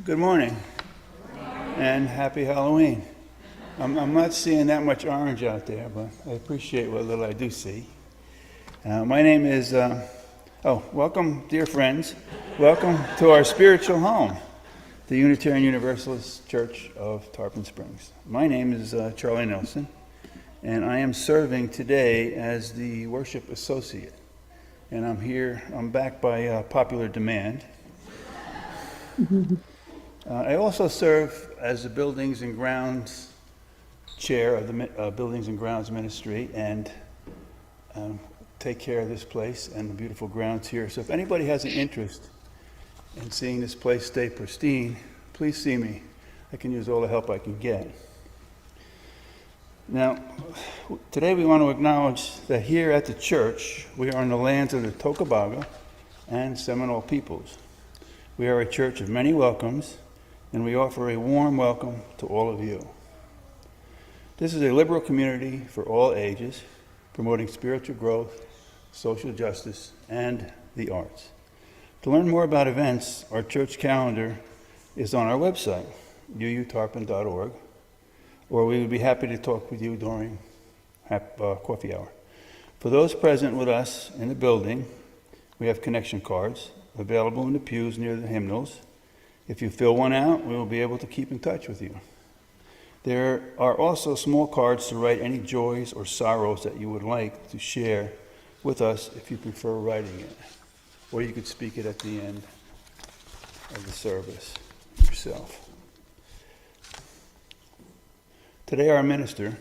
Good morning, and happy Halloween. I'm not seeing that much orange out there, but I appreciate what little I do see. My name is, welcome, dear friends. Welcome to our spiritual home, the Unitarian Universalist Church of Tarpon Springs. My name is Charlie Nelson, and I am serving today as the worship associate. And I'm back by popular demand. I also serve as the Buildings and Grounds Chair of the Buildings and Grounds Ministry and take care of this place and the beautiful grounds here. So if anybody has an interest in seeing this place stay pristine, please see me. I can use all the help I can get. Now, today we want to acknowledge that here at the church, we are in the lands of the Tocobaga and Seminole peoples. We are a church of many welcomes, and we offer a warm welcome to all of you. This is a liberal community for all ages, promoting spiritual growth, social justice, and the arts. To learn more about events, our church calendar is on our website, uutarpon.org, or we would be happy to talk with you during coffee hour. For those present with us in the building, we have connection cards available in the pews near the hymnals. If you fill one out, we will be able to keep in touch with you. There are also small cards to write any joys or sorrows that you would like to share with us if you prefer writing it. Or you could speak it at the end of the service yourself. Today our minister,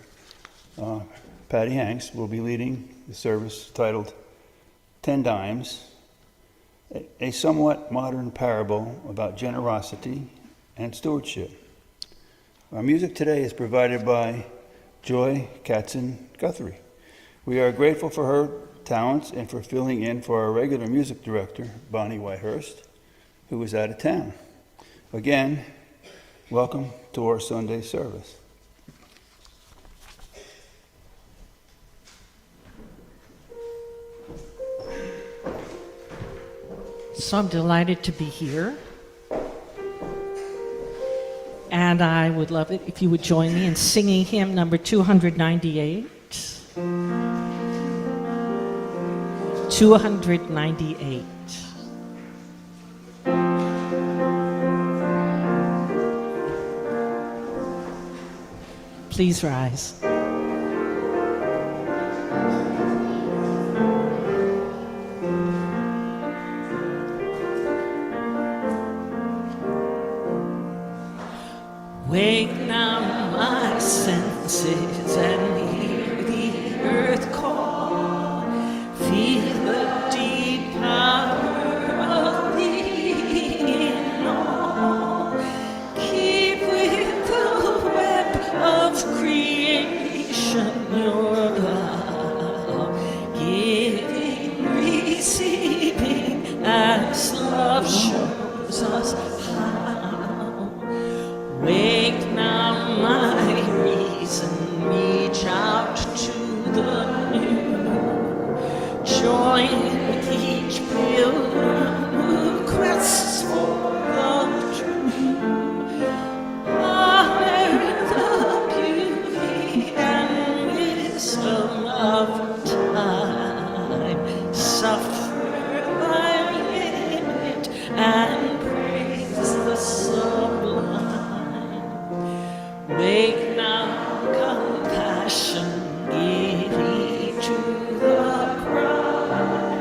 Patti Hanks, will be leading the service titled 10 Dimes, a somewhat modern parable about generosity and stewardship. Our music today is provided by Joy Katzen-Guthrie. We are grateful for her talents and for filling in for our regular music director, Bonnie Whitehurst, who is out of town. Again, welcome to our Sunday service. So I'm delighted to be here. And I would love it if you would join me in singing hymn number 298. 298. Please rise. Wake now my senses and hear the earth call. Feel the deep power of being in all. Keep with the web of creation your love. Giving, receiving as love shows us how. Wake now my reason, reach out to the new. Join with each pilgrim who quests for the true. Honor the beauty and wisdom of time. Suffer thy limit and praise the sublime. Wake now, compassion, give heed to the cry.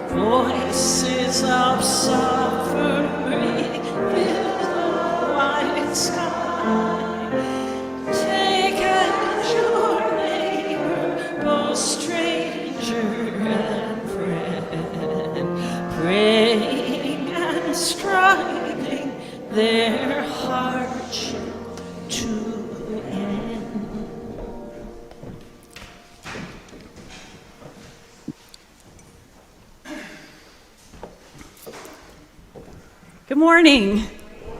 Voices of suffering fill the wide sky. Take as your neighbor, both stranger and friend, praying and striving their hardship to end. Good morning.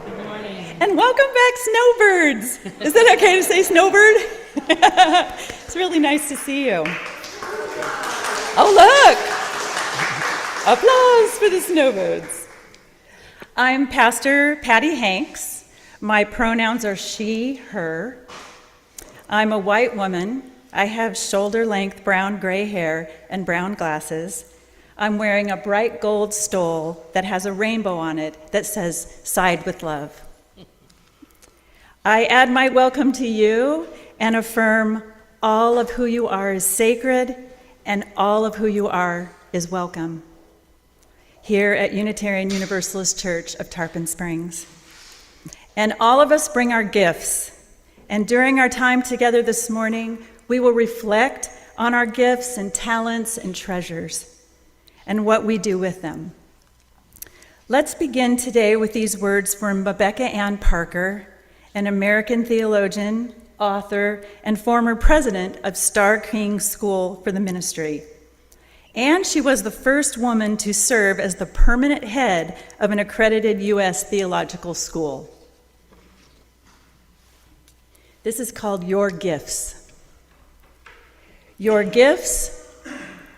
Good morning. And welcome back, snowbirds. Is that okay to say snowbird? It's really nice to see you. Oh, look! Applause for the snowbirds. I'm Pastor Patti Hanks. My pronouns are she, her. I'm a white woman. I have shoulder-length brown-gray hair and brown glasses. I'm wearing a bright gold stole that has a rainbow on it that says, "Side with love." I add my welcome to you and affirm all of who you are is sacred and all of who you are is welcome here at Unitarian Universalist Church of Tarpon Springs. And all of us bring our gifts. And during our time together this morning, we will reflect on our gifts and talents and treasures and what we do with them. Let's begin today with these words from Rebecca Ann Parker, an American theologian, author, and former president of Star King School for the Ministry. And she was the first woman to serve as the permanent head of an accredited U.S. theological school. This is called Your Gifts. Your gifts,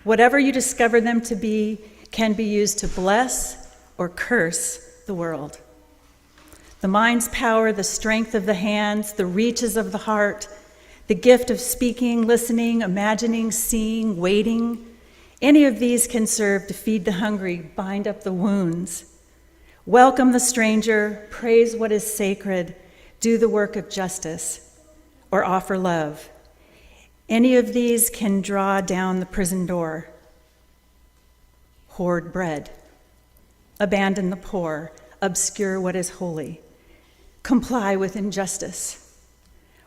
whatever you discover them to be, can be used to bless or curse the world. The mind's power, the strength of the hands, the reaches of the heart, the gift of speaking, listening, imagining, seeing, waiting, any of these can serve to feed the hungry, bind up the wounds, welcome the stranger, praise what is sacred, do the work of justice, or offer love. Any of these can draw down the prison door, hoard bread, abandon the poor, obscure what is holy, comply with injustice,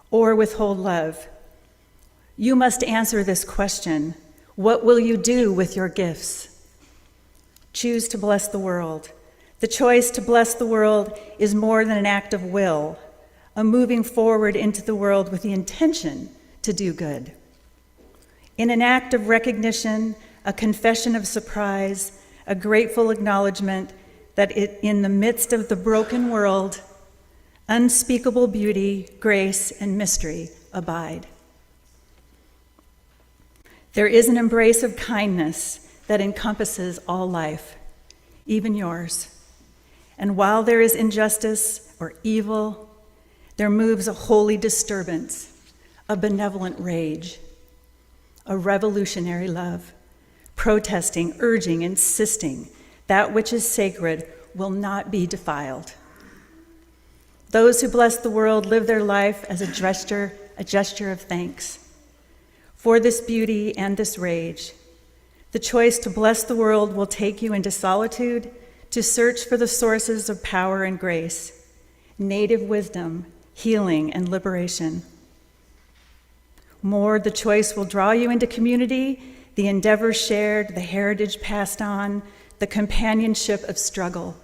or withhold love. You must answer this question: what will you do with your gifts? Choose to bless the world. The choice to bless the world is more than an act of will, a moving forward into the world with the intention to do good. In an act of recognition, a confession of surprise, a grateful acknowledgement that in the midst of the broken world, unspeakable beauty, grace, and mystery abide. There is an embrace of kindness that encompasses all life, even yours. And while there is injustice or evil, there moves a holy disturbance, a benevolent rage, a revolutionary love, protesting, urging, insisting that which is sacred will not be defiled. Those who bless the world live their life as a gesture of thanks for this beauty and this rage. The choice to bless the world will take you into solitude to search for the sources of power and grace, native wisdom, healing, and liberation. More, the choice will draw you into community, the endeavor shared, the heritage passed on, the companionship of struggle,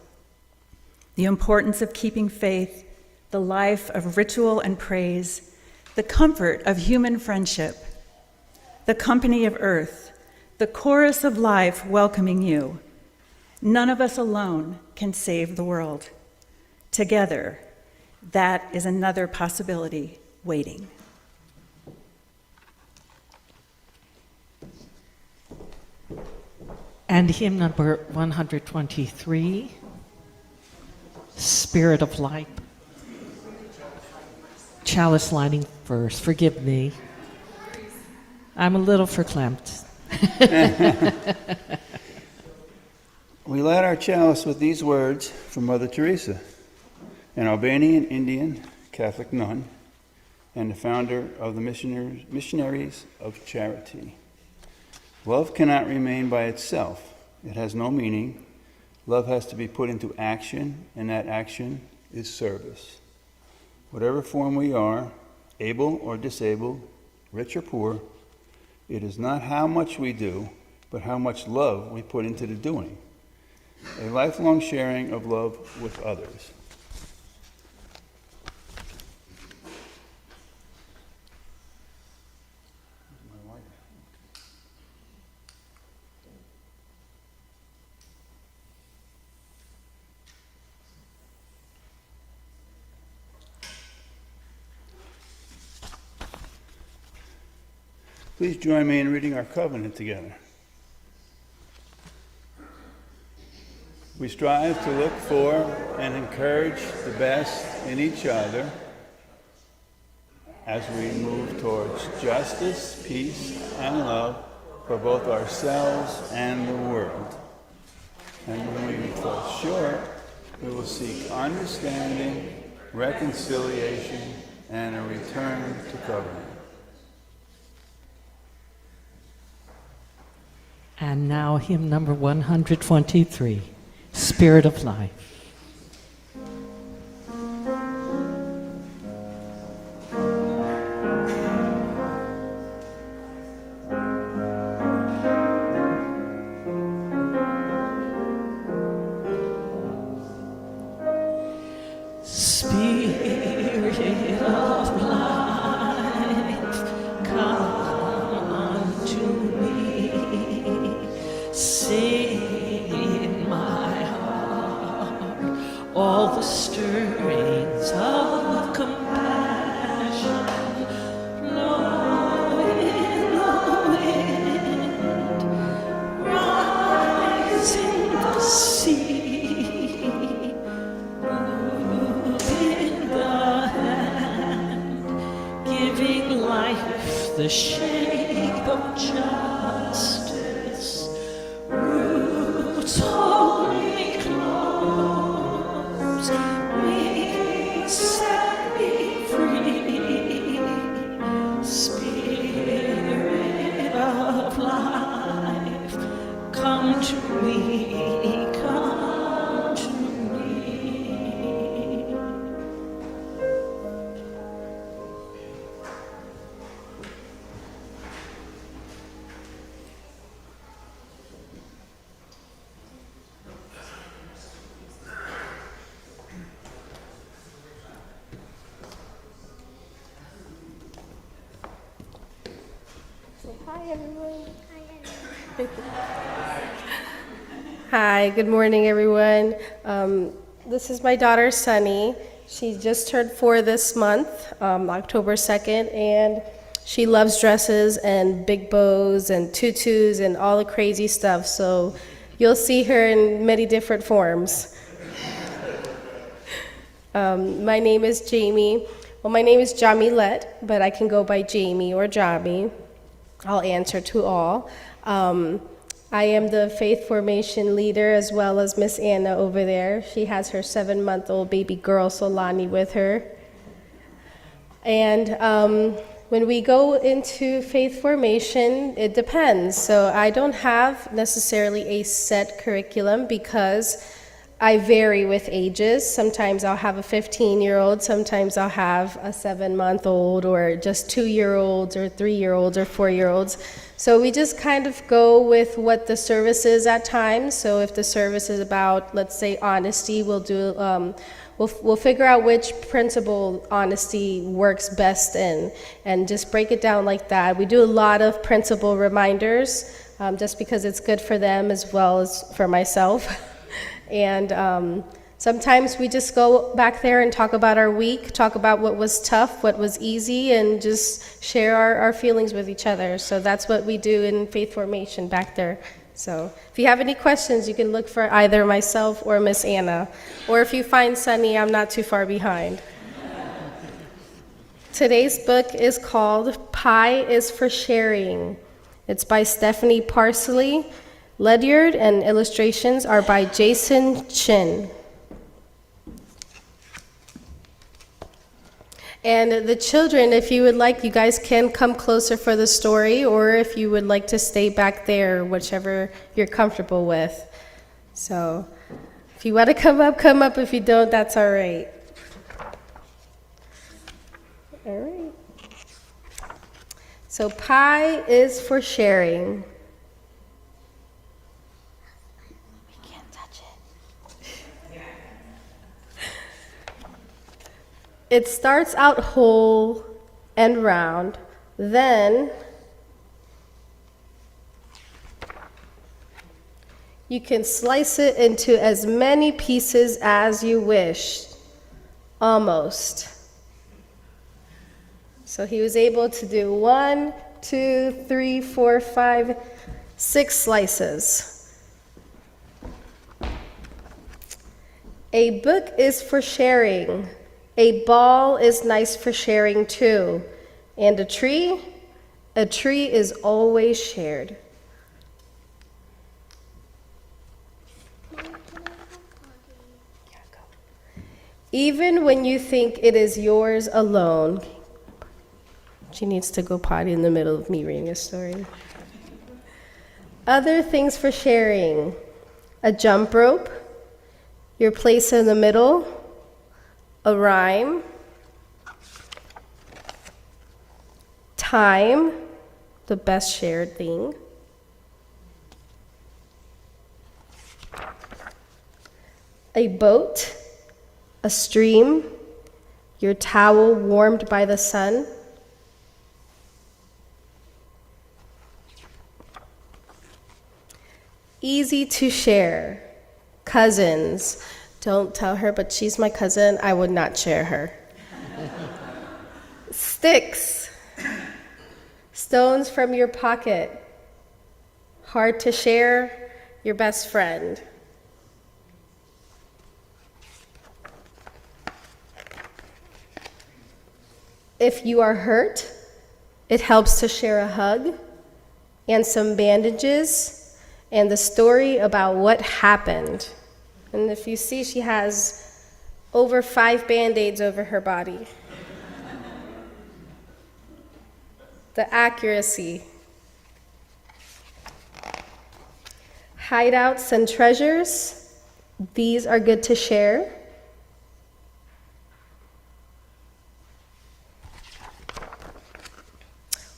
the importance of keeping faith, the life of ritual and praise, the comfort of human friendship, the company of earth, the chorus of life welcoming you. None of us alone can save the world. Together, that is another possibility waiting. And hymn number 123, Spirit of Light. Chalice lining first. Forgive me. I'm a little verklempt. We light our chalice with these words from Mother Teresa, an Albanian Indian Catholic nun and the founder of the Missionaries of Charity. Love cannot remain by itself. It has no meaning. Love has to be put into action, and that action is service. Whatever form we are, able or disabled, rich or poor, it is not how much we do, but how much love we put into the doing. A lifelong sharing of love with others. Please join me in reading our covenant together. We strive to look for and encourage the best in each other as we move towards justice, peace, and love for both ourselves and the world. And when we fall short, we will seek understanding, reconciliation, and a return to covenant. And now hymn number 123, Spirit of Life. Spirit of life, come unto me. Sing in my heart all the stirrings of compassion. Blow in the wind, rise in the sea. The shape of justice, roots holy close, wings set me free. Spirit of life, come to me, come to me. Hi, everyone. Hi, good morning, everyone. This is my daughter, Sunny. She just turned 4 this month, October 2nd, and she loves dresses and big bows and tutus and all the crazy stuff, so you'll see her in many different forms. My name is Jami. Well, my name is Jami, but I can go by Jami or Jami. I'll answer to all. I am the faith formation leader as well as Miss Anna over there. She has her 7-month-old baby girl, Solani, with her. And when we go into faith formation, it depends. So I don't have necessarily a set curriculum because I vary with ages. Sometimes I'll have a 15-year-old, sometimes I'll have a 7-month-old, or just 2-year-olds, or 3-year-olds, or 4-year-olds. So we just kind of go with what the service is at times. So if the service is about, let's say, honesty, we'll figure out which principle honesty works best in, and just break it down like that. We do a lot of principle reminders, just because it's good for them as well as for myself. And sometimes we just go back there and talk about our week, talk about what was tough, what was easy, and just share our feelings with each other. So that's what we do in faith formation back there. So if you have any questions, you can look for either myself or Miss Anna. Or if you find Sunny, I'm not too far behind. Today's book is called Pie is for Sharing. It's by Stephanie Parsley. Ledyard, and illustrations are by Jason Chin. And the children, if you would like, you guys can come closer for the story, or if you would like to stay back there, whichever you're comfortable with. So if you want to come up, come up. If you don't, that's all right. All right. So pie is for sharing. It starts out whole and round, then you can slice it into as many pieces as you wish, almost. So he was able to do 1, 2, 3, 4, 5, 6 slices. A book is for sharing. A ball is nice for sharing too. And a tree is always shared. Even when you think it is yours alone. She needs to go potty in the middle of me reading a story. Other things for sharing. A jump rope, your place in the middle, a rhyme, time, the best shared thing, a boat, a stream, your towel warmed by the sun, easy to share. Cousins. Don't tell her, but she's my cousin. I would not share her. Sticks. Stones from your pocket. Hard to share. Your best friend. If you are hurt, it helps to share a hug and some bandages and the story about what happened. And if you see, she has over 5 Band-Aids over her body. The accuracy. Hideouts and treasures. These are good to share.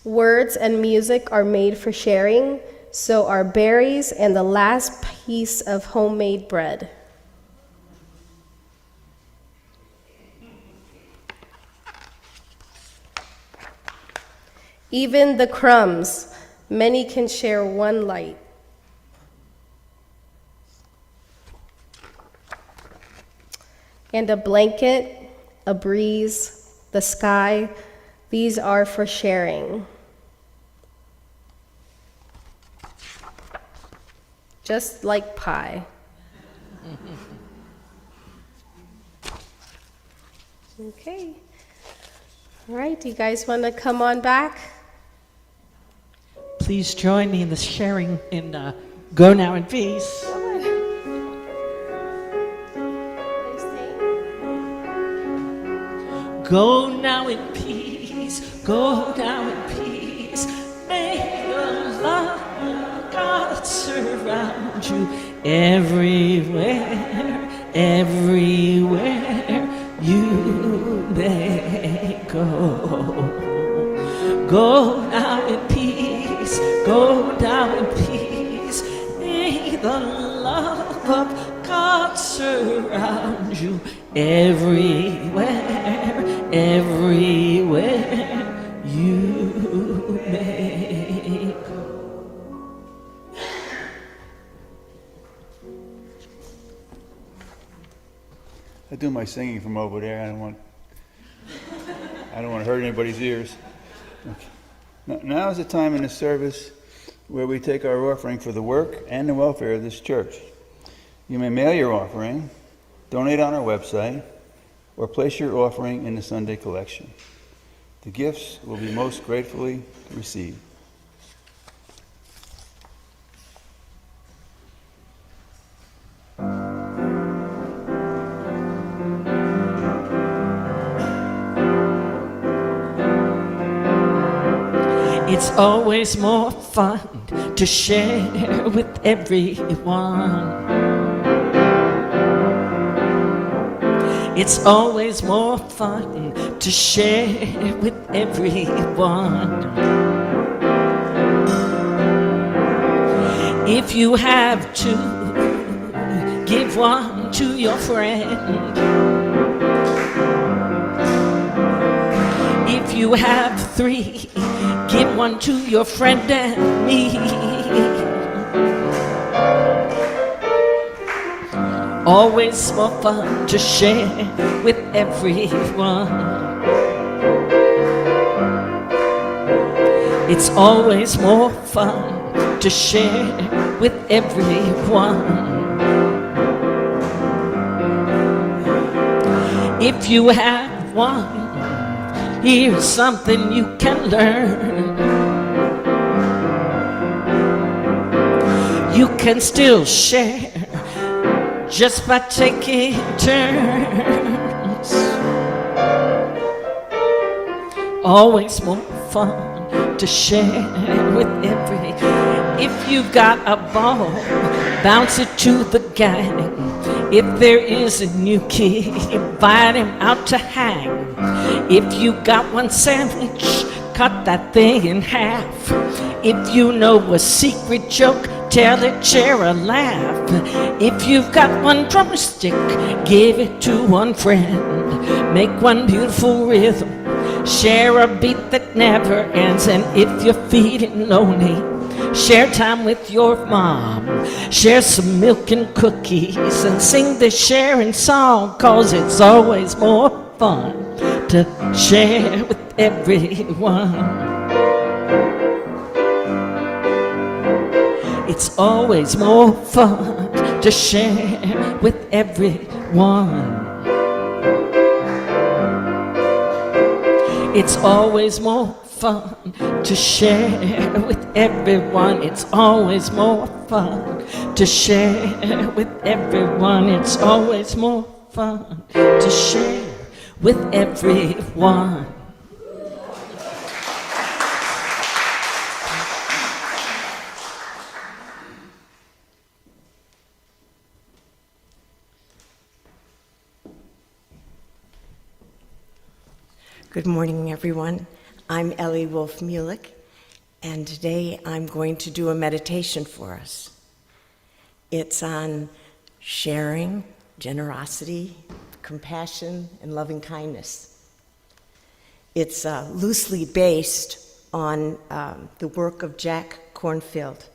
Words and music are made for sharing, so are berries and the last piece of homemade bread. Even the crumbs, many can share one light. And a blanket, a breeze, the sky, these are for sharing. Just like pie. Okay. All right, do you guys want to come on back? Please join me in the sharing in Go Now in Peace. Go now in peace, go now in peace. May the love of God surround you everywhere, everywhere you may go. Go now in peace, go now in peace. May the love of God surround you everywhere, everywhere you may go. I do my singing from over there. I don't want to hurt anybody's ears. Okay. Now is the time in the service where we take our offering for the work and the welfare of this church. You may mail your offering, donate on our website, or place your offering in the Sunday collection. The gifts will be most gratefully received. It's always more fun to share with everyone. It's always more fun to share with everyone. If you have two, give one to your friend. If you have three, give one to your friend and me. Always more fun to share with everyone. It's always more fun to share with everyone. If you have one, here's something you can learn. You can still share just by taking turns. Always more fun to share with every. If you've got a ball, bounce it to the gang. If there is a new kid, invite him out to hang. If you got one sandwich, cut that thing in half. If you know a secret joke, tell it, share a laugh. If you've got one drumstick, give it to one friend. Make one beautiful rhythm, share a beat that never ends. And if you're feeling lonely, share time with your mom. Share some milk and cookies and sing this sharing song, 'cause it's always more fun to share with everyone. It's always more fun to share with everyone. It's always more fun to share with everyone. It's always more fun to share with everyone. It's always more fun to share with everyone. Good morning, everyone. I'm Ellie Wolf-Mulick, and today I'm going to do a meditation for us. It's on sharing, generosity, compassion, and loving kindness. It's loosely based on the work of Jack Kornfield,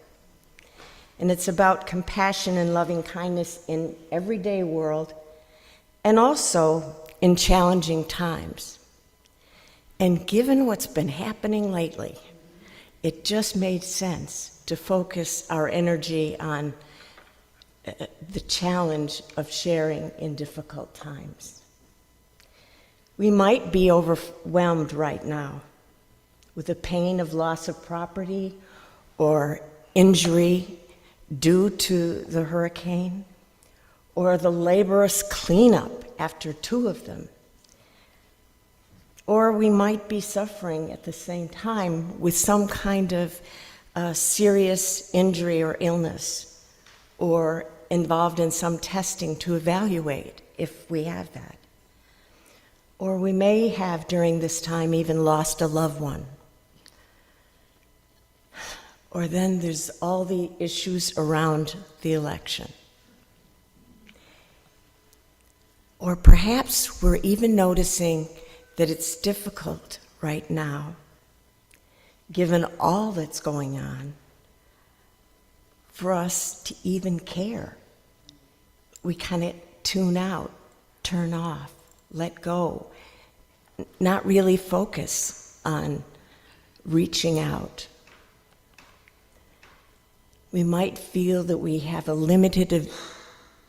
and it's about compassion and loving kindness in everyday world and also in challenging times. And given what's been happening lately, it just made sense to focus our energy on the challenge of sharing in difficult times. We might be overwhelmed right now with the pain of loss of property or injury due to the hurricane, or the laborious cleanup after 2 of them. Or we might be suffering at the same time with some kind of serious injury or illness, or involved in some testing to evaluate if we have that. Or we may have during this time even lost a loved one. Or then there's all the issues around the election. Or perhaps we're even noticing that it's difficult right now, given all that's going on, for us to even care. We kind of tune out, turn off, let go, not really focus on reaching out. We might feel that we have a limited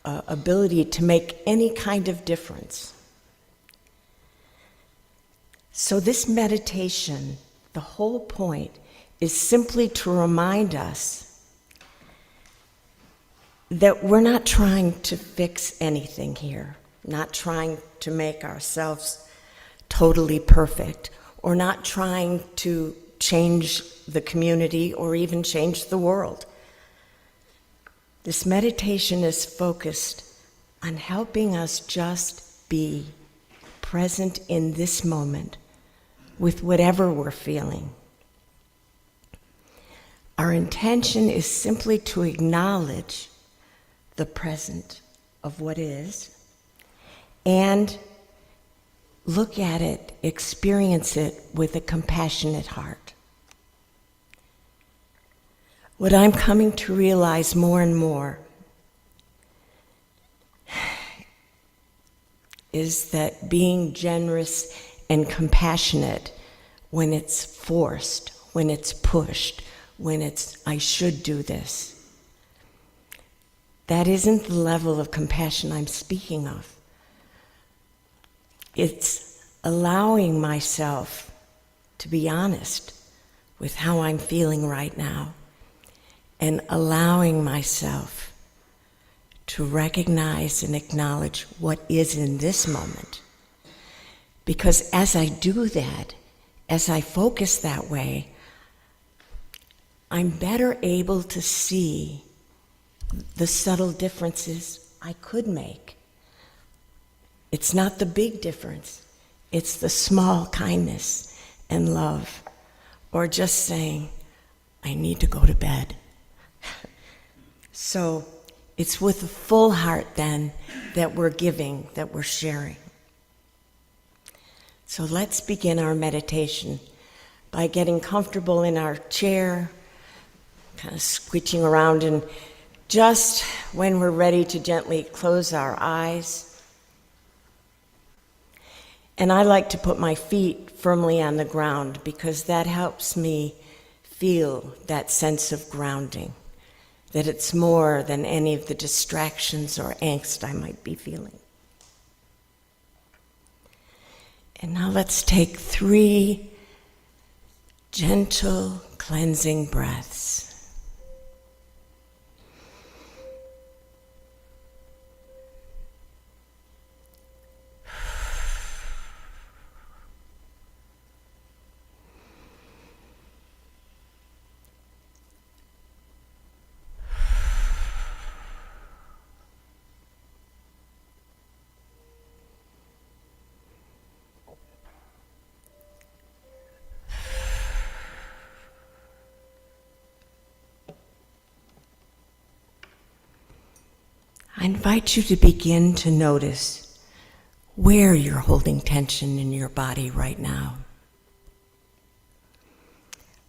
ability to make any kind of difference. So this meditation, the whole point, is simply to remind us that we're not trying to fix anything here, not trying to make ourselves totally perfect, or not trying to change the community or even change the world. This meditation is focused on helping us just be present in this moment with whatever we're feeling. Our intention is simply to acknowledge the present of what is and look at it, experience it with a compassionate heart. What I'm coming to realize more and more is that being generous and compassionate, when it's forced, when it's pushed, when it's, I should do this, that isn't the level of compassion I'm speaking of. It's allowing myself to be honest with how I'm feeling right now, and allowing myself to recognize and acknowledge what is in this moment. Because as I do that, as I focus that way, I'm better able to see the subtle differences I could make. It's not the big difference, it's the small kindness and love, or just saying, I need to go to bed. So it's with a full heart then that we're giving, that we're sharing. So let's begin our meditation by getting comfortable in our chair, kind of squishing around, and just when we're ready to gently close our eyes. And I like to put my feet firmly on the ground because that helps me feel that sense of grounding, that it's more than any of the distractions or angst I might be feeling. And now let's take 3 gentle, cleansing breaths. I invite you to begin to notice where you're holding tension in your body right now.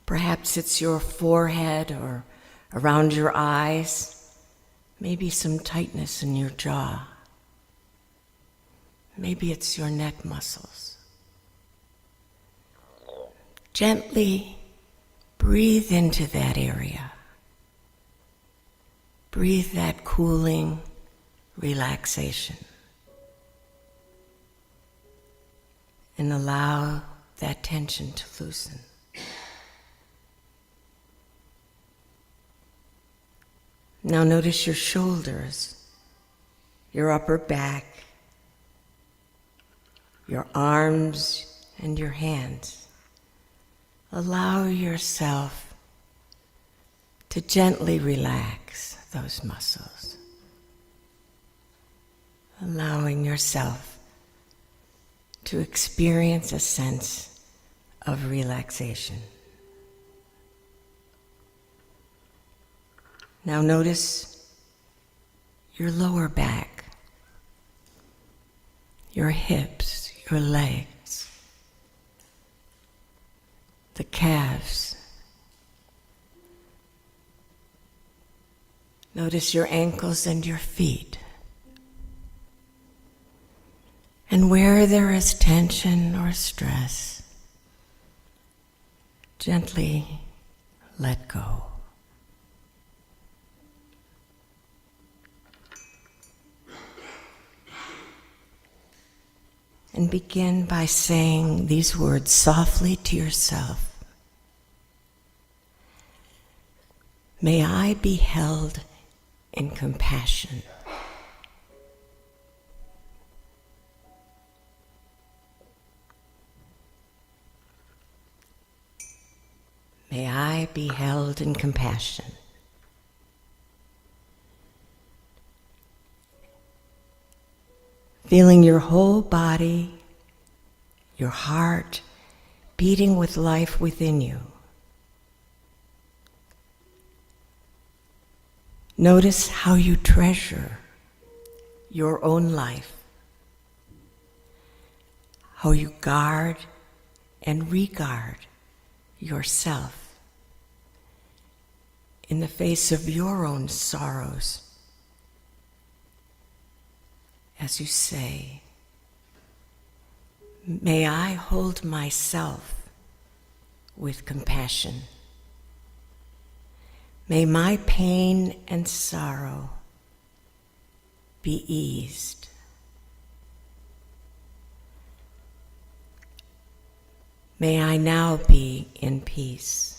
Perhaps it's your forehead or around your eyes, maybe some tightness in your jaw. Maybe it's your neck muscles. Gently breathe into that area. Breathe that cooling relaxation. And allow that tension to loosen. Now notice your shoulders, your upper back, your arms and your hands. Allow yourself to gently relax those muscles. Allowing yourself to experience a sense of relaxation. Now notice your lower back, your hips, your legs, the calves. Notice your ankles and your feet. And where there is tension or stress, gently let go. And begin by saying these words softly to yourself. May I be held in compassion. May I be held in compassion. Feeling your whole body, your heart beating with life within you. Notice how you treasure your own life, how you guard and regard yourself in the face of your own sorrows. As you say, may I hold myself with compassion. May my pain and sorrow be eased. May I now be in peace.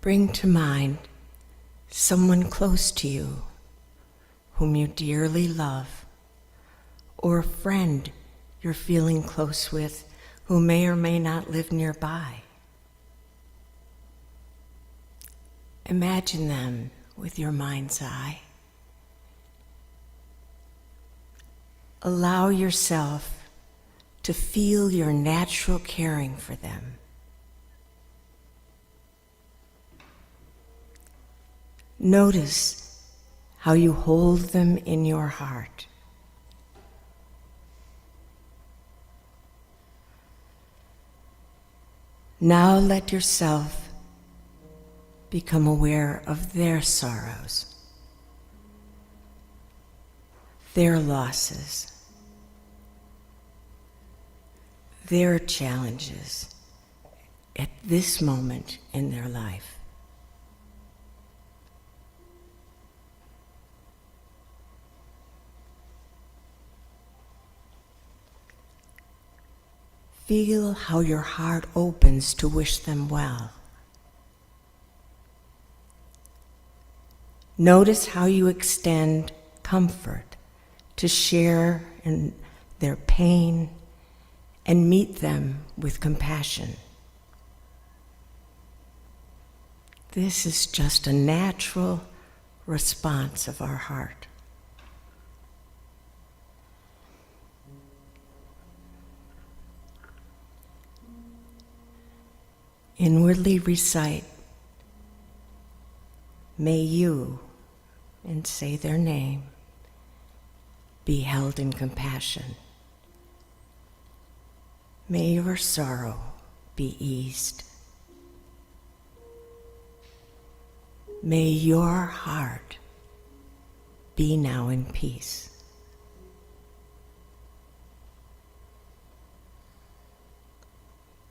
Bring to mind someone close to you whom you dearly love, or a friend you're feeling close with who may or may not live nearby. Imagine them with your mind's eye. Allow yourself to feel your natural caring for them. Notice how you hold them in your heart. Now let yourself become aware of their sorrows, their losses, their challenges at this moment in their life. Feel how your heart opens to wish them well. Notice how you extend comfort to share in their pain and meet them with compassion. This is just a natural response of our heart. Inwardly recite, "May you," and say their name, "be held in compassion. May your sorrow be eased. May your heart be now in peace."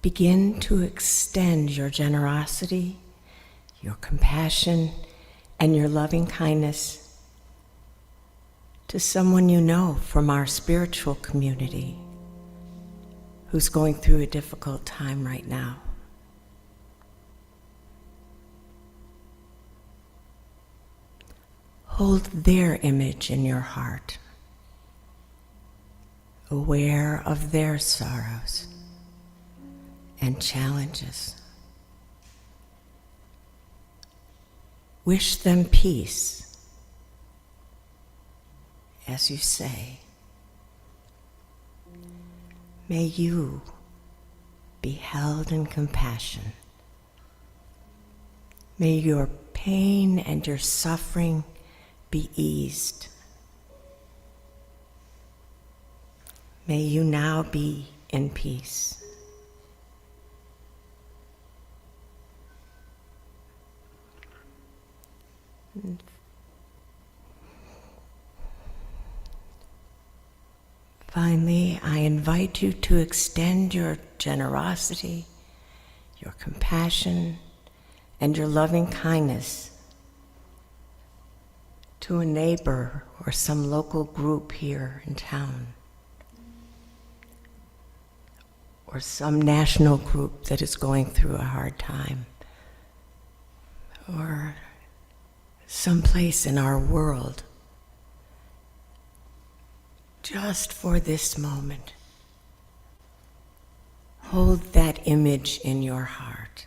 Begin to extend your generosity, your compassion, and your loving kindness to someone you know from our spiritual community who's going through a difficult time right now. Hold their image in your heart, aware of their sorrows and challenges. Wish them peace as you say, "May you be held in compassion. May your pain and your suffering be eased. May you now be in peace." Finally, I invite you to extend your generosity, your compassion, and your loving kindness to a neighbor or some local group here in town, or some national group that is going through a hard time, or someplace in our world. Just for this moment, hold that image in your heart.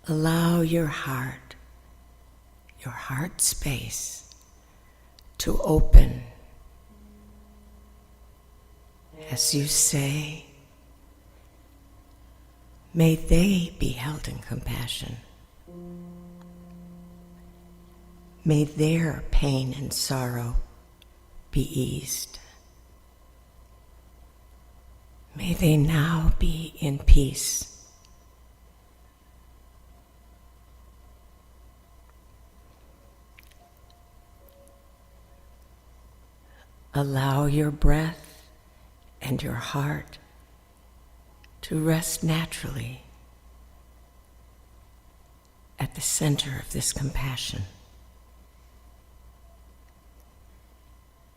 Allow your heart space, to open as you say, "May they be held in compassion. May their pain and sorrow be eased. May they now be in peace." Allow your breath and your heart to rest naturally at the center of this compassion.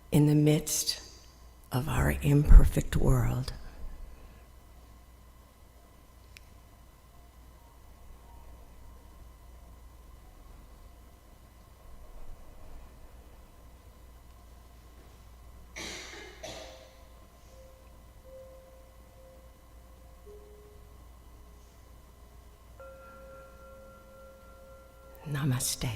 In the midst of our imperfect world, Namaste.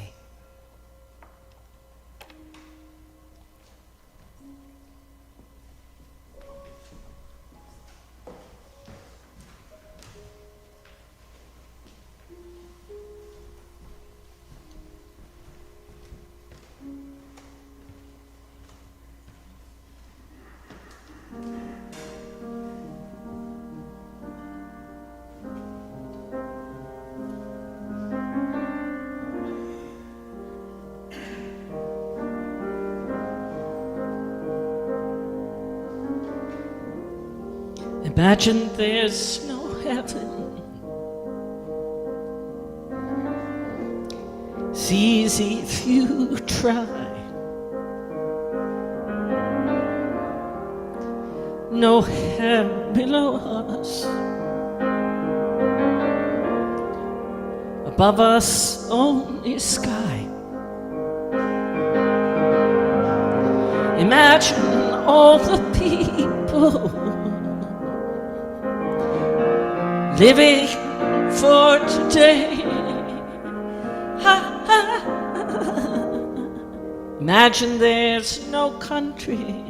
Imagine there's no heaven. It's easy if you try. No hell below us. Above us only sky. Imagine all the people living for today. Ha, ha. Imagine there's no country.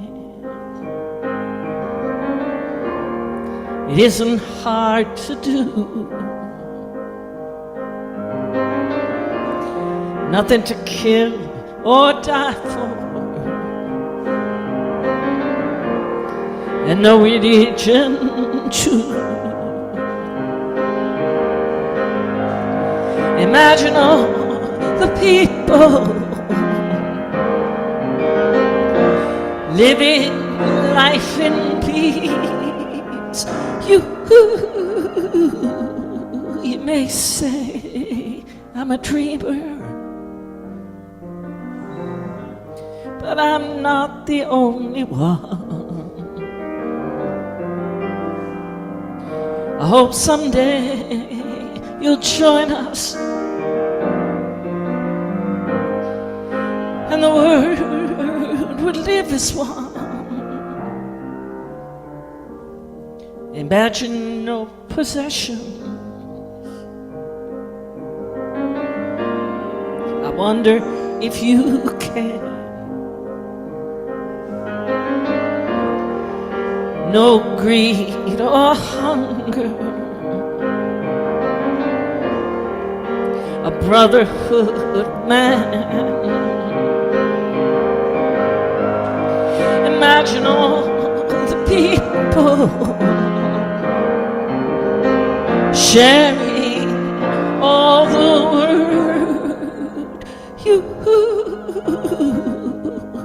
It isn't hard to do. Nothing to kill or die for. And no religion too. Imagine all the people living life in peace. You may say I'm a dreamer, but I'm not the only one. I hope someday you'll join us, and the world would live as one. Imagine no possessions. I wonder if you can. No greed or hunger. A brotherhood man. Imagine all the people sharing all the world.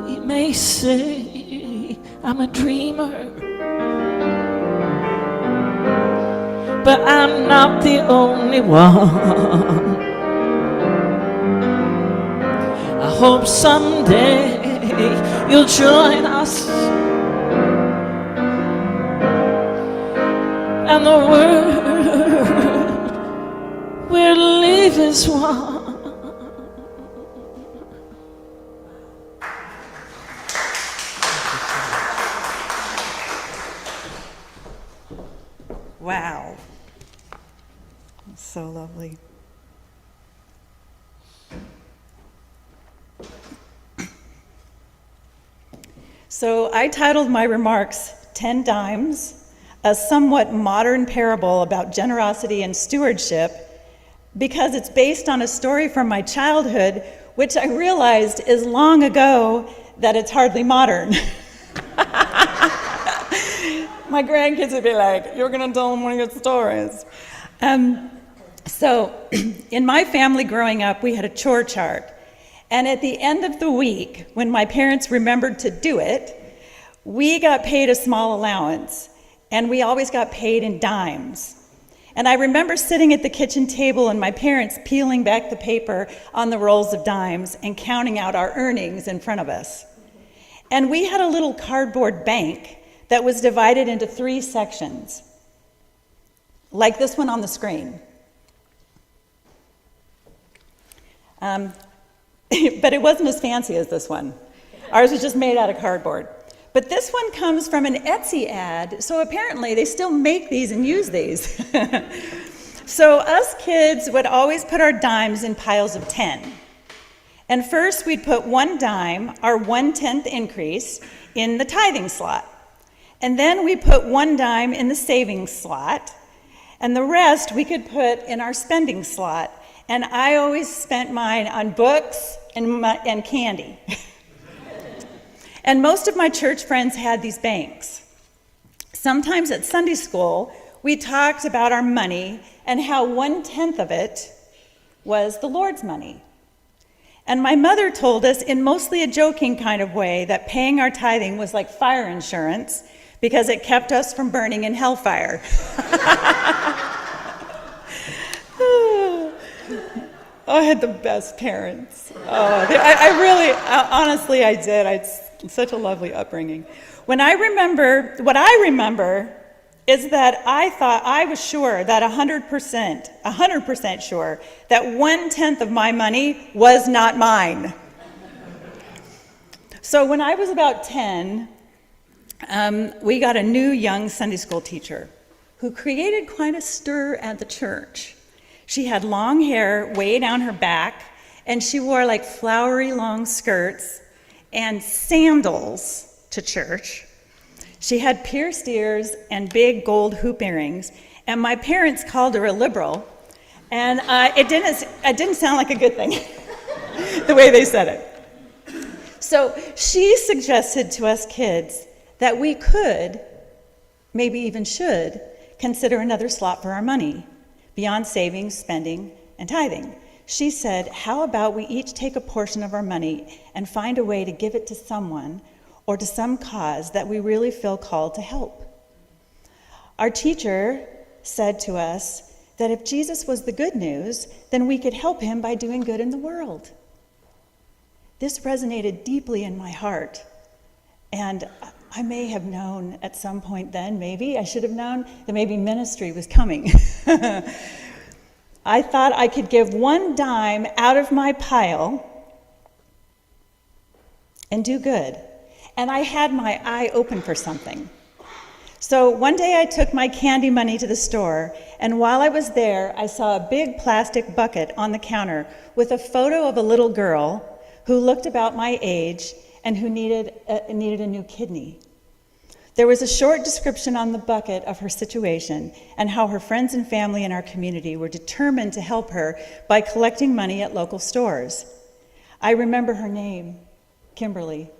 You may say I'm a dreamer, but I'm not the only one. I hope someday you'll join us, and the world will live as one. Wow. So lovely. So I titled my remarks 10 Dimes, a somewhat modern parable about generosity and stewardship, because it's based on a story from my childhood, which I realized is long ago that it's hardly modern. My grandkids would be like, you're gonna tell them one of your stories. So in my family growing up, we had a chore chart. And at the end of the week, when my parents remembered to do it, we got paid a small allowance. and we always got paid in dimes. And I remember sitting at the kitchen table and my parents peeling back the paper on the rolls of dimes and counting out our earnings in front of us. And we had a little cardboard bank that was divided into 3 sections, like this one on the screen. But it wasn't as fancy as this one. Ours was just made out of cardboard. But this one comes from an Etsy ad, so apparently they still make these and use these. So us kids would always put our dimes in piles of 10. And first we'd put 1 dime, our 1/10 increase, in the tithing slot. And then we put 1 dime in the savings slot, and the rest we could put in our spending slot. And I always spent mine on books and candy. And most of my church friends had these banks. Sometimes at Sunday school, we talked about our money and how 1/10 of it was the Lord's money. And my mother told us in mostly a joking kind of way that paying our tithing was like fire insurance because it kept us from burning in hellfire. I had the best parents. Honestly, I did. I had such a lovely upbringing. What I remember is that I thought I was sure that 100% sure that 1/10 of my money was not mine. So when I was about 10, we got a new young Sunday school teacher who created quite a stir at the church. She had long hair way down her back, and she wore like flowery long skirts and sandals to church. She had pierced ears and big gold hoop earrings, and my parents called her a liberal, and it didn't sound like a good thing, the way they said it. So she suggested to us kids that we could, maybe even should, consider another slot for our money, beyond savings, spending, and tithing. She said, how about we each take a portion of our money and find a way to give it to someone or to some cause that we really feel called to help? Our teacher said to us that if Jesus was the good news, then we could help him by doing good in the world. This resonated deeply in my heart, and I may have known at some point then, maybe, I should have known that maybe ministry was coming. I thought I could give 1 dime out of my pile and do good. And I had my eye open for something. So one day I took my candy money to the store, and while I was there, I saw a big plastic bucket on the counter with a photo of a little girl who looked about my age and who needed a new kidney. There was a short description on the bucket of her situation and how her friends and family in our community were determined to help her by collecting money at local stores. I remember her name, Kimberly.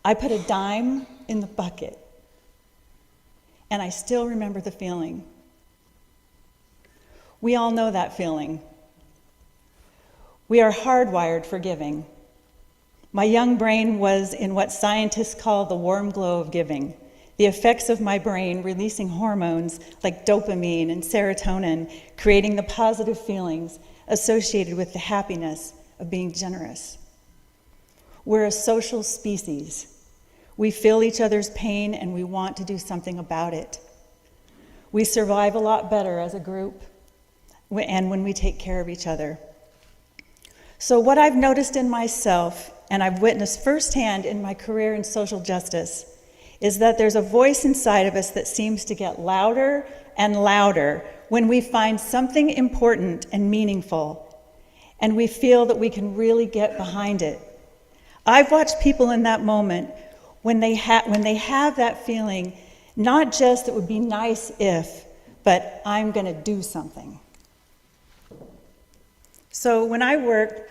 I put a dime in the bucket, and I still remember the feeling. We all know that feeling. We are hardwired for giving. My young brain was in what scientists call the warm glow of giving, the effects of my brain releasing hormones like dopamine and serotonin, creating the positive feelings associated with the happiness of being generous. We're a social species. We feel each other's pain and we want to do something about it. We survive a lot better as a group and when we take care of each other. So what I've noticed in myself, and I've witnessed firsthand in my career in social justice, is that there's a voice inside of us that seems to get louder and louder when we find something important and meaningful, and we feel that we can really get behind it. I've watched people in that moment when they have that feeling, not just it would be nice if, but I'm going to do something. So when I worked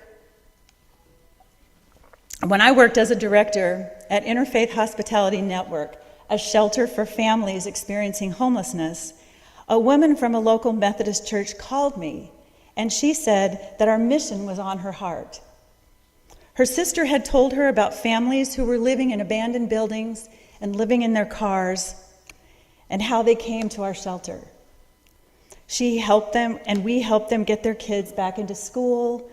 as a director at Interfaith Hospitality Network, a shelter for families experiencing homelessness, a woman from a local Methodist church called me, and she said that our mission was on her heart. Her sister had told her about families who were living in abandoned buildings and living in their cars, and how they came to our shelter. She helped them, and we helped them get their kids back into school.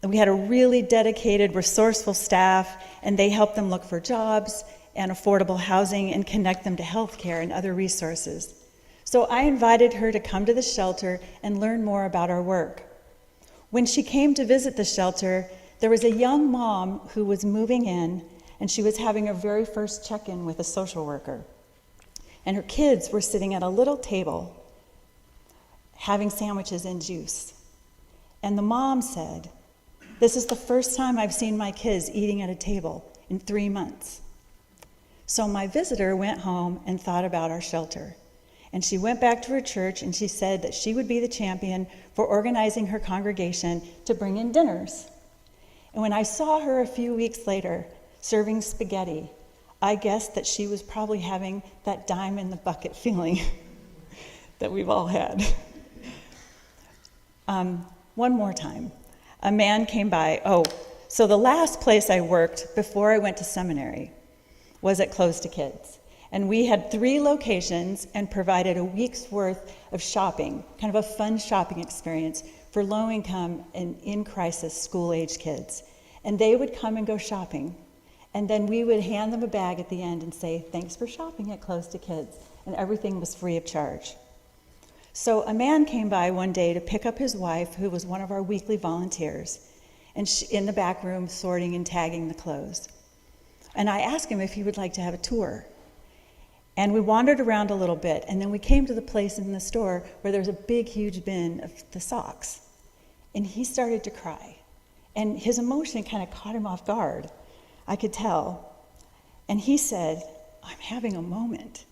We had a really dedicated, resourceful staff, and they helped them look for jobs and affordable housing and connect them to health care and other resources. So I invited her to come to the shelter and learn more about our work. When she came to visit the shelter, there was a young mom who was moving in, and she was having her very first check-in with a social worker. And her kids were sitting at a little table having sandwiches and juice. And the mom said, "This is the first time I've seen my kids eating at a table in 3 months." So my visitor went home and thought about our shelter. And she went back to her church and she said that she would be the champion for organizing her congregation to bring in dinners. And when I saw her a few weeks later serving spaghetti, I guessed that she was probably having that dime in the bucket feeling that we've all had. One more time, a man came by. So the last place I worked before I went to seminary was at Close to Kids. And we had 3 locations and provided a week's worth of shopping, kind of a fun shopping experience for low-income and in-crisis school-age kids. And they would come and go shopping. And then we would hand them a bag at the end and say, "Thanks for shopping at Close to Kids." And everything was free of charge. So a man came by one day to pick up his wife, who was one of our weekly volunteers, and in the back room sorting and tagging the clothes. And I asked him if he would like to have a tour. And we wandered around a little bit, and then we came to the place in the store where there's a big, huge bin of the socks. And he started to cry. And his emotion kind of caught him off guard. I could tell. And he said, "I'm having a moment.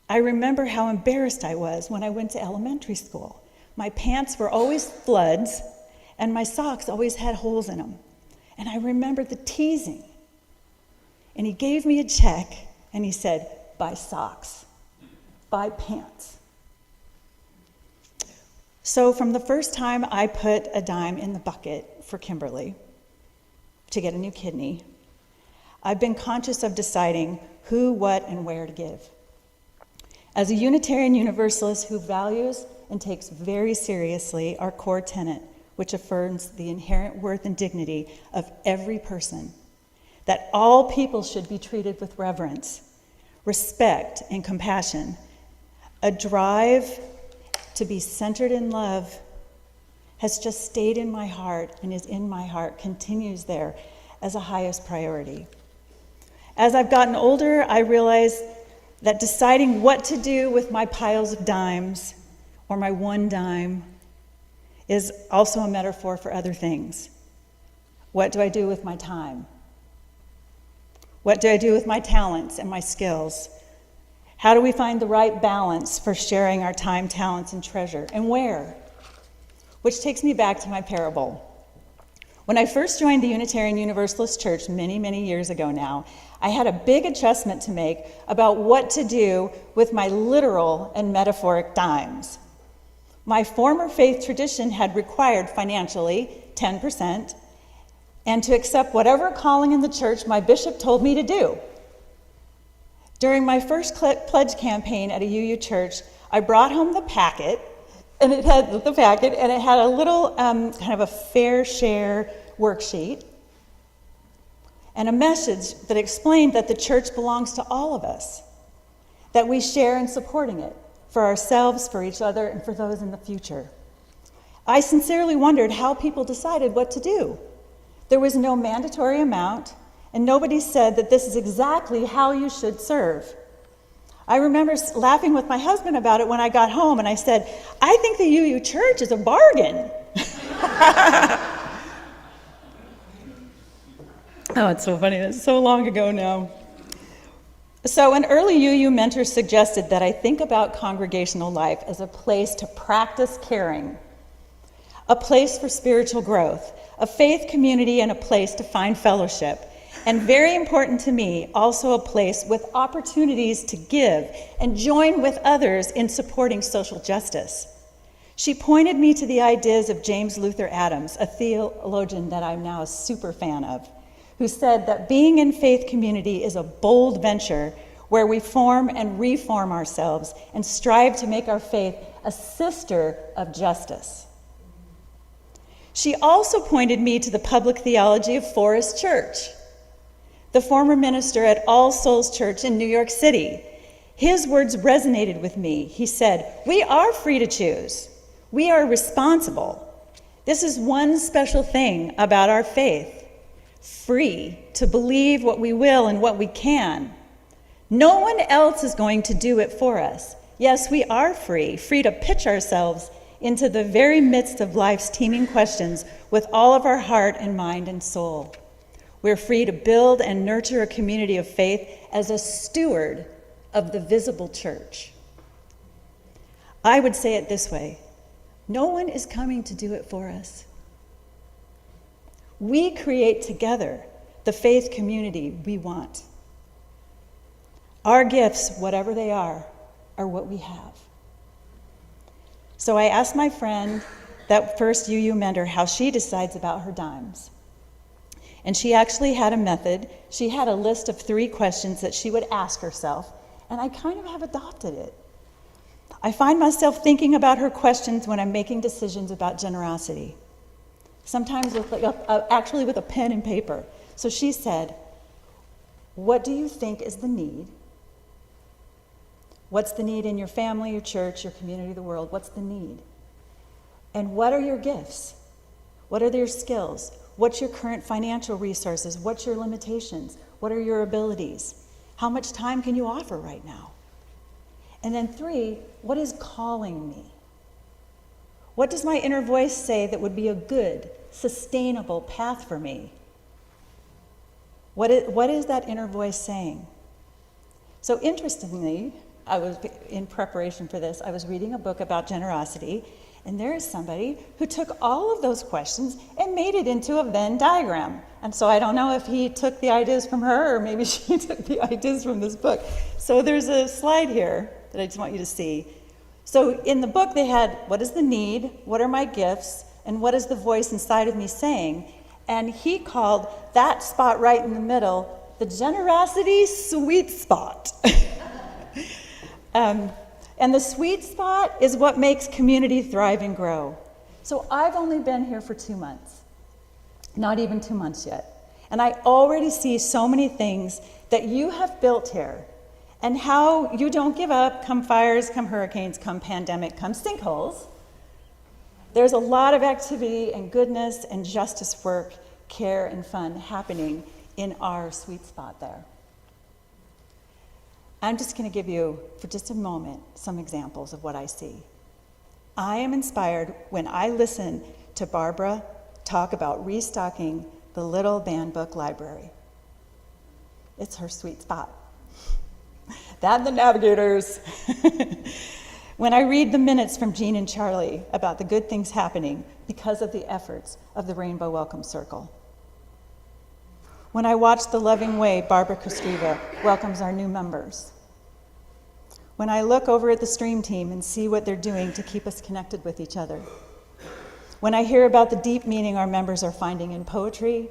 I remember how embarrassed I was when I went to elementary school. My pants were always floods, and my socks always had holes in them. And I remember the teasing." And he gave me a check, and he said, "Buy socks, buy pants." So from the first time I put a dime in the bucket for Kimberly to get a new kidney, I've been conscious of deciding who, what, and where to give. As a Unitarian Universalist who values and takes very seriously our core tenet, which affirms the inherent worth and dignity of every person, that all people should be treated with reverence, respect, and compassion, a drive to be centered in love has just stayed in my heart and is in my heart, continues there as a highest priority. As I've gotten older, I realize that deciding what to do with my piles of dimes or my one dime is also a metaphor for other things. What do I do with my time? What do I do with my talents and my skills? How do we find the right balance for sharing our time, talents, and treasure? And where? Which takes me back to my parable. When I first joined the Unitarian Universalist Church many, many years ago now, I had a big adjustment to make about what to do with my literal and metaphoric dimes. My former faith tradition had required financially 10% and to accept whatever calling in the church my bishop told me to do. During my first pledge campaign at a UU church, I brought home the packet, and it had a little kind of a fair share worksheet and a message that explained that the church belongs to all of us, that we share in supporting it for ourselves, for each other, and for those in the future. I sincerely wondered how people decided what to do. There was no mandatory amount, and nobody said that this is exactly how you should serve. I remember laughing with my husband about it when I got home, and I said, "I think the UU church is a bargain." Oh, it's so funny. That's so long ago now. So an early UU mentor suggested that I think about congregational life as a place to practice caring, a place for spiritual growth, a faith community, and a place to find fellowship. And very important to me, also a place with opportunities to give and join with others in supporting social justice. She pointed me to the ideas of James Luther Adams, a theologian that I'm now a super fan of, who said that being in faith community is a bold venture where we form and reform ourselves and strive to make our faith a sister of justice. She also pointed me to the public theology of Forest Church, the former minister at All Souls Church in New York City. His words resonated with me. He said, "We are free to choose. We are responsible. This is one special thing about our faith, free to believe what we will and what we can. No one else is going to do it for us. Yes, we are free to pitch ourselves into the very midst of life's teeming questions with all of our heart and mind and soul. We're free to build and nurture a community of faith as a steward of the visible church." I would say it this way: no one is coming to do it for us. We create together the faith community we want. Our gifts, whatever they are what we have. So I asked my friend, that first UU mentor, how she decides about her dimes. And she actually had a method. She had a list of 3 questions that she would ask herself, and I kind of have adopted it. I find myself thinking about her questions when I'm making decisions about generosity, sometimes with actually with a pen and paper. So she said, "What do you think is the need? What's the need in your family, your church, your community, the world? What's the need? And what are your gifts? What are your skills? What's your current financial resources? What's your limitations? What are your abilities? How much time can you offer right now? And then 3, what is calling me? What does my inner voice say that would be a good, sustainable path for me? What is that inner voice saying?" So interestingly, in preparation for this, I was reading a book about generosity, and there is somebody who took all of those questions and made it into a Venn diagram. And so I don't know if he took the ideas from her or maybe she took the ideas from this book. So there's a slide here that I just want you to see. So in the book they had, what is the need, what are my gifts, and what is the voice inside of me saying? And he called that spot right in the middle the generosity sweet spot. And the sweet spot is what makes community thrive and grow. So I've only been here for 2 months, not even 2 months yet. And I already see so many things that you have built here, and how you don't give up, come fires, come hurricanes, come pandemic, come sinkholes. There's a lot of activity and goodness and justice work, care and fun happening in our sweet spot there. I'm just going to give you, for just a moment, some examples of what I see. I am inspired when I listen to Barbara talk about restocking the Little Band Book Library. It's her sweet spot. That and the Navigators. When I read the minutes from Jean and Charlie about the good things happening because of the efforts of the Rainbow Welcome Circle. When I watch the loving way Barbara Kostreva welcomes our new members. When I look over at the stream team and see what they're doing to keep us connected with each other. When I hear about the deep meaning our members are finding in poetry,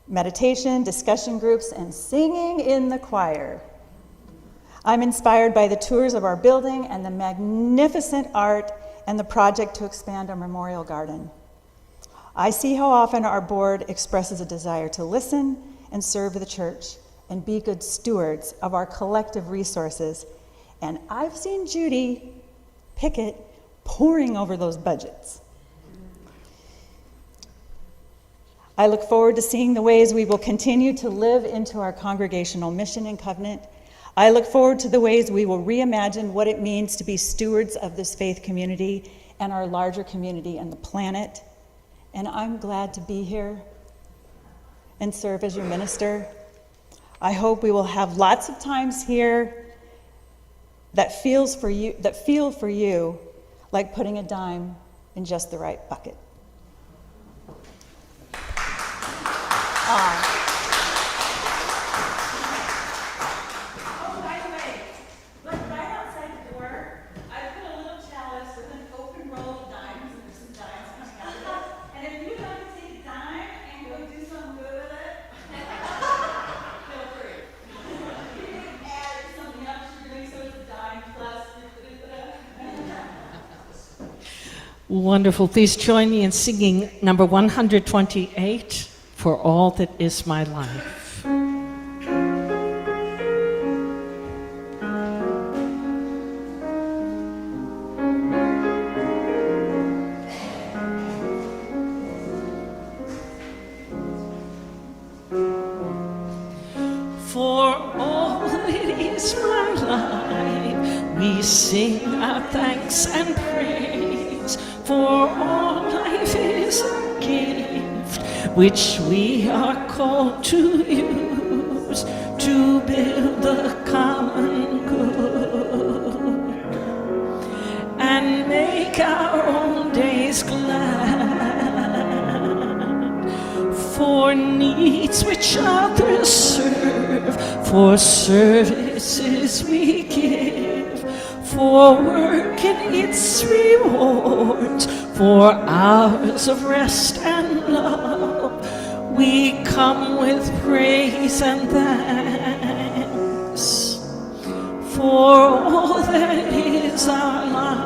meditation, discussion groups, and singing in the choir. I'm inspired by the tours of our building and the magnificent art and the project to expand our memorial garden. I see how often our board expresses a desire to listen and serve the church and be good stewards of our collective resources. And I've seen Judy Pickett poring over those budgets. I look forward to seeing the ways we will continue to live into our congregational mission and covenant. I look forward to the ways we will reimagine what it means to be stewards of this faith community and our larger community and the planet. And I'm glad to be here and serve as your minister. I hope we will have lots of times here that feel for you like putting a dime in just the right bucket. By the way, look right outside the door. I put a little chalice with an open roll of dimes, and there's some dimes coming out of it. And if you'd like to take a dime and go do something good with it, feel free. Wonderful. Please join me in singing number 128, For All That Is My Life. For all that is my life, we sing our thanks and praise. For all life is a gift which we are called to use to build the common good and make our own days glad. For needs which others serve, for services we give, for work and its rewards, for hours of rest and love, we come with praise and thanks for all that is our life.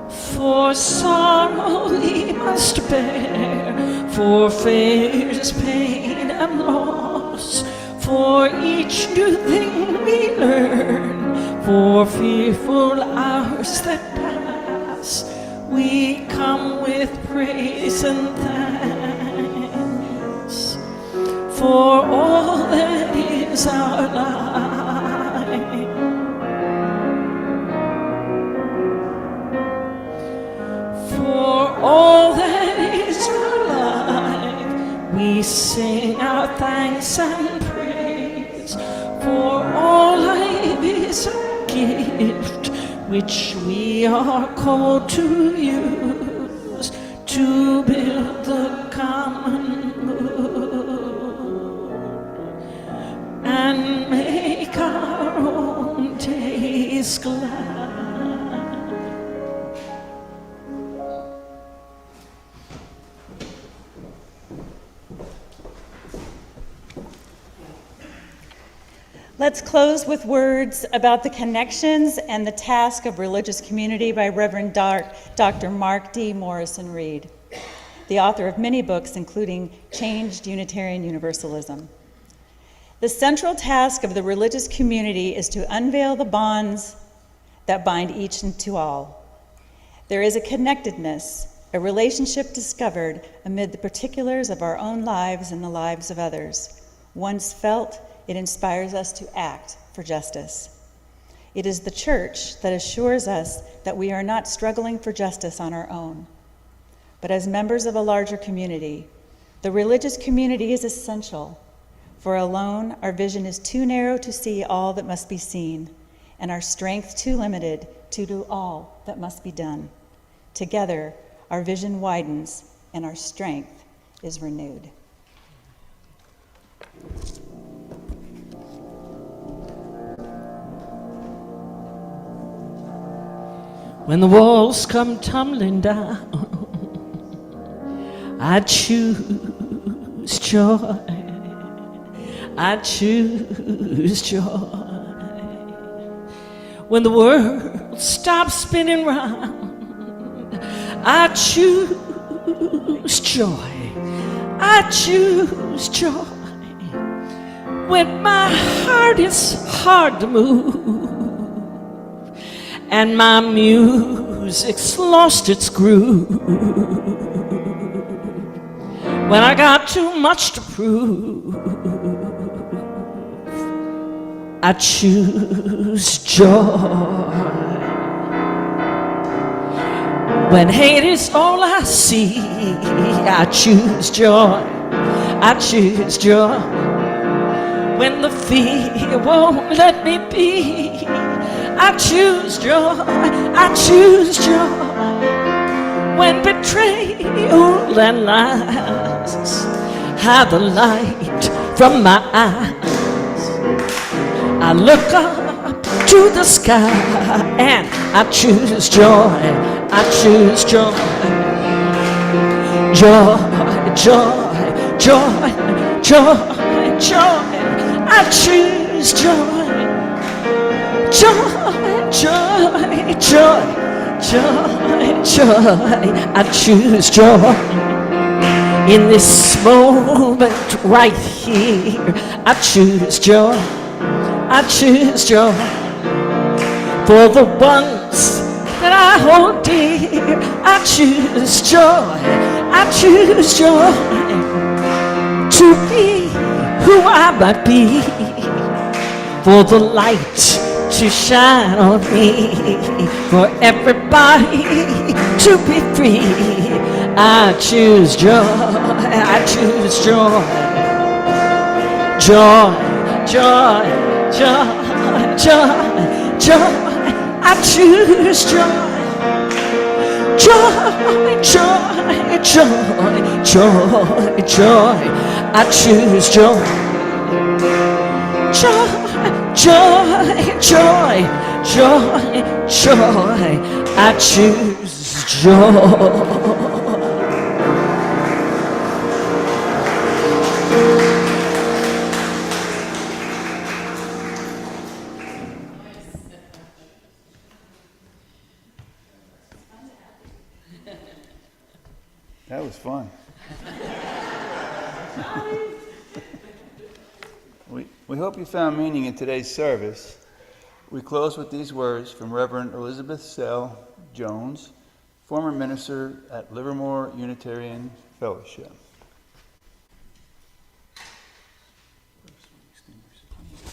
For sorrow we must bear, for fears, pain, and loss, for each new thing we learn, for fearful hours that pass, we come with praise and thanks for all that is our life. All that is our life, we sing our thanks and praise. For all life is a gift which we are called to use to build the common good and make our own days glad. Let's close with words about the connections and the task of religious community by Reverend Dr. Mark D. Morrison Reed, the author of many books, including Changed Unitarian Universalism. The central task of the religious community is to unveil the bonds that bind each into all. There is a connectedness, a relationship discovered amid the particulars of our own lives and the lives of others. Once felt, it inspires us to act for justice. It is the church that assures us that we are not struggling for justice on our own, but as members of a larger community. The religious community is essential, for alone our vision is too narrow to see all that must be seen, and our strength too limited to do all that must be done. Together, our vision widens and our strength is renewed. When the walls come tumbling down, I choose joy. I choose joy. When the world stops spinning round, I choose joy. I choose joy. When my heart is hard to move and my music's lost its groove, when I got too much to prove, I choose joy. When hate is all I see, I choose joy. I choose joy. When the fear won't let me be, I choose joy, I choose joy. When betrayal and lies hide the light from my eyes, I look up to the sky and I choose joy, I choose joy. Joy, joy, joy, joy, joy, I choose joy. joy, joy, joy, joy, joy. I choose joy. In this moment right here, I choose joy. I choose joy. For the ones that I hold dear, I choose joy. I choose joy to be who I might be. For the light to shine on me, for everybody to be free. I choose joy, I choose joy. Joy, joy, joy, joy, joy. I choose joy. Joy, joy, joy, joy, joy. I choose joy. Joy. Joy, joy, joy, joy, I choose joy. That was fun. We hope you found meaning in today's service. We close with these words from Reverend Elizabeth Sell Jones, former minister at Livermore Unitarian Fellowship.